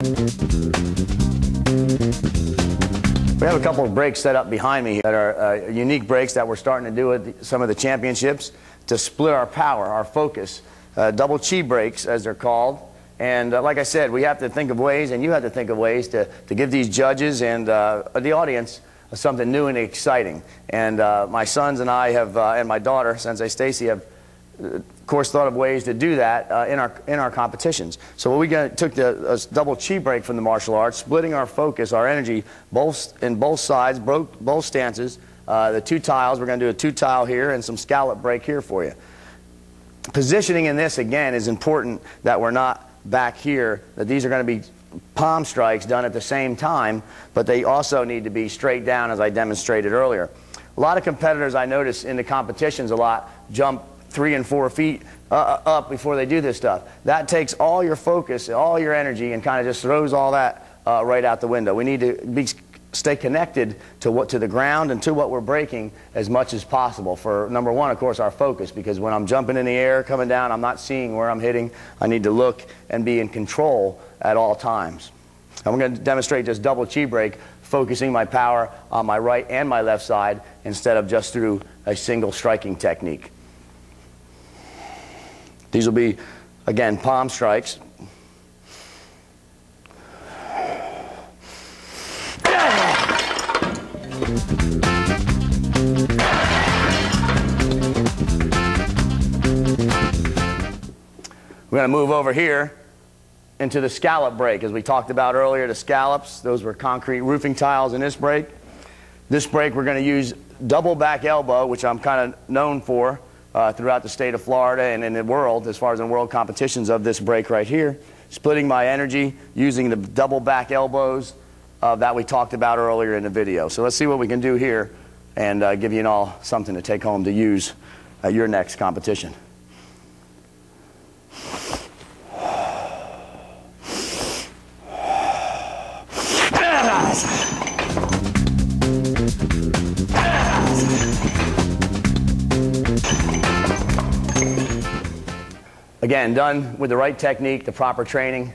We have a couple of breaks set up behind me here that are unique breaks that we're starting to do at some of the championships to split our power, our focus. Double chi breaks, as they're called. And like I said, we have to think of ways, and you have to think of ways to give these judges and the audience something new and exciting. And my sons and I have, and my daughter, Sensei Stacy, have of course thought of ways to do that in our competitions. So what we took the double chi break from the martial arts, splitting our focus, our energy, in both sides, both stances. The two tiles, we're going to do a two tile here and some scallop break here for you. Positioning in this, again, is important that we're not back here, that these are going to be palm strikes done at the same time, but they also need to be straight down, as I demonstrated earlier. A lot of competitors, I notice in the competitions a lot, jump 3 and 4 feet up before they do this stuff. That takes all your focus, all your energy, and kind of just throws all that right out the window. We need to stay connected to the ground and to what we're breaking as much as possible. For number one, of course, our focus, because when I'm jumping in the air, coming down, I'm not seeing where I'm hitting. I need to look and be in control at all times. And we're going to demonstrate this double chi break, focusing my power on my right and my left side instead of just through a single striking technique. These will be, again, palm strikes. We're going to move over here into the scallop break. As we talked about earlier, the scallops, those were concrete roofing tiles in this break. This break we're going to use double back elbow, which I'm kind of known for throughout the state of Florida and in the world, as far as in world competitions of this break right here. Splitting my energy using the double back elbows that we talked about earlier in the video. So let's see what we can do here and give you all something to take home to use at your next competition. Again, done with the right technique, the proper training,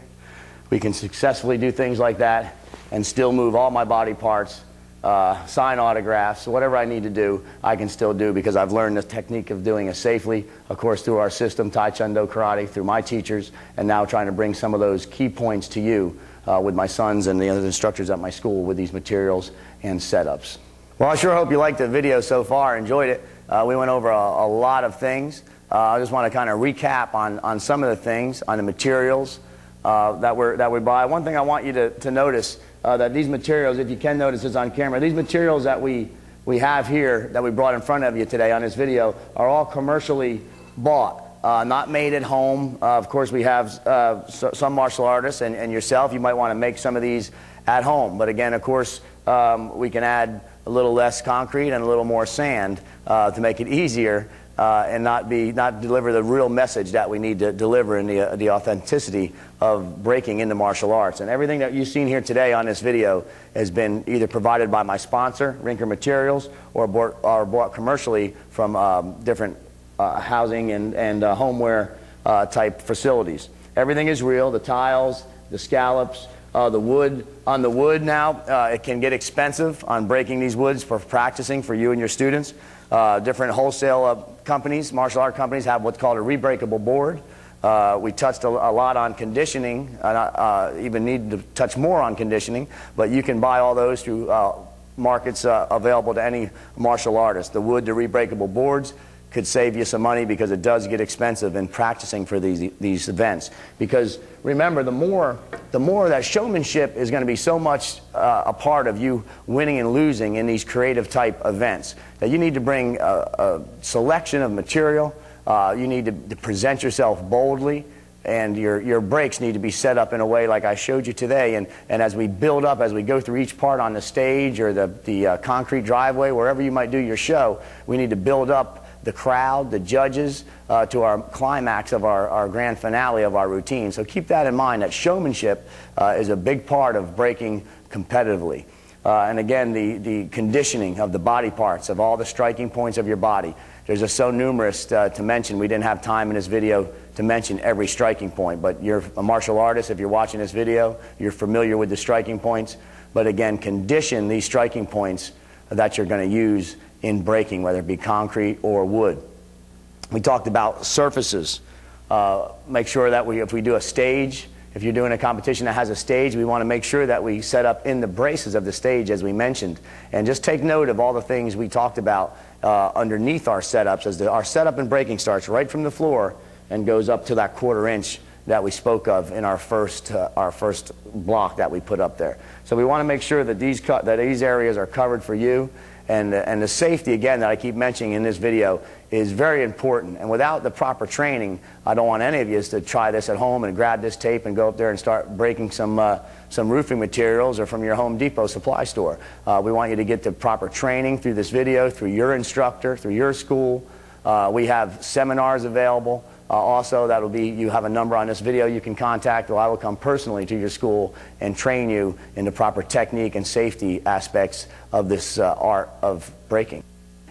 we can successfully do things like that and still move all my body parts, sign autographs, whatever I need to do, I can still do because I've learned the technique of doing it safely, of course, through our system, Tai Chun Do Karate, through my teachers, and now trying to bring some of those key points to you with my sons and the other instructors at my school with these materials and setups. Well, I sure hope you liked the video so far, enjoyed it. We went over a lot of things. I just want to kind of recap on some of the things, on the materials that we buy. One thing I want you to notice, that these materials, if you can notice this on camera, these materials that we have here, that we brought in front of you today on this video, are all commercially bought, not made at home. Of course, we have some martial artists, and yourself, you might want to make some of these at home. But again, of course, we can add a little less concrete and a little more sand to make it easier. And not deliver the real message that we need to deliver in the authenticity of breaking into martial arts. And everything that you've seen here today on this video has been either provided by my sponsor, Rinker Materials, or bought commercially from different housing and homeware type facilities. Everything is real, the tiles, the scallops, the wood. On the wood now, it can get expensive on breaking these woods for practicing for you and your students. Different wholesale companies, martial art companies, have what's called a rebreakable board. We touched a lot on conditioning, even need to touch more on conditioning, but you can buy all those through markets available to any martial artist. The wood to rebreakable boards could save you some money because it does get expensive in practicing for these events. Because remember, the more that showmanship is going to be so much a part of you winning and losing in these creative type events, that you need to bring a selection of material, you need to present yourself boldly, and your breaks need to be set up in a way like I showed you today. And as we build up, as we go through each part on the stage or the concrete driveway, wherever you might do your show, we need to build up the crowd, the judges, to our climax of our grand finale of our routine. So keep that in mind, that showmanship is a big part of breaking competitively. And again, the conditioning of the body parts, of all the striking points of your body. There's just so numerous to mention. We didn't have time in this video to mention every striking point, but you're a martial artist. If you're watching this video, you're familiar with the striking points. But again, condition these striking points that you're going to use in breaking, whether it be concrete or wood. We talked about surfaces. Make sure that if we do a stage, if you're doing a competition that has a stage, we want to make sure that we set up in the braces of the stage, as we mentioned. And just take note of all the things we talked about underneath our setups, as our setup in breaking starts right from the floor and goes up to that 1/4 inch that we spoke of in our first block that we put up there. So we want to make sure that these areas are covered for you. And the safety, again, that I keep mentioning in this video is very important. And without the proper training, I don't want any of you to try this at home and grab this tape and go up there and start breaking some roofing materials or from your Home Depot supply store. We want you to get the proper training through this video, through your instructor, through your school. We have seminars available. Also, you have a number on this video you can contact, or I will come personally to your school and train you in the proper technique and safety aspects of this art of breaking.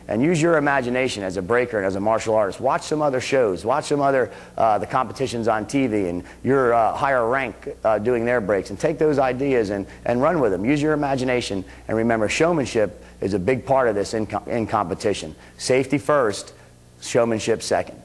And use your imagination as a breaker and as a martial artist. Watch some other shows. Watch some other the competitions on TV and your higher rank doing their breaks, and take those ideas and run with them. Use your imagination, and remember, showmanship is a big part of this in competition. Safety first, showmanship second.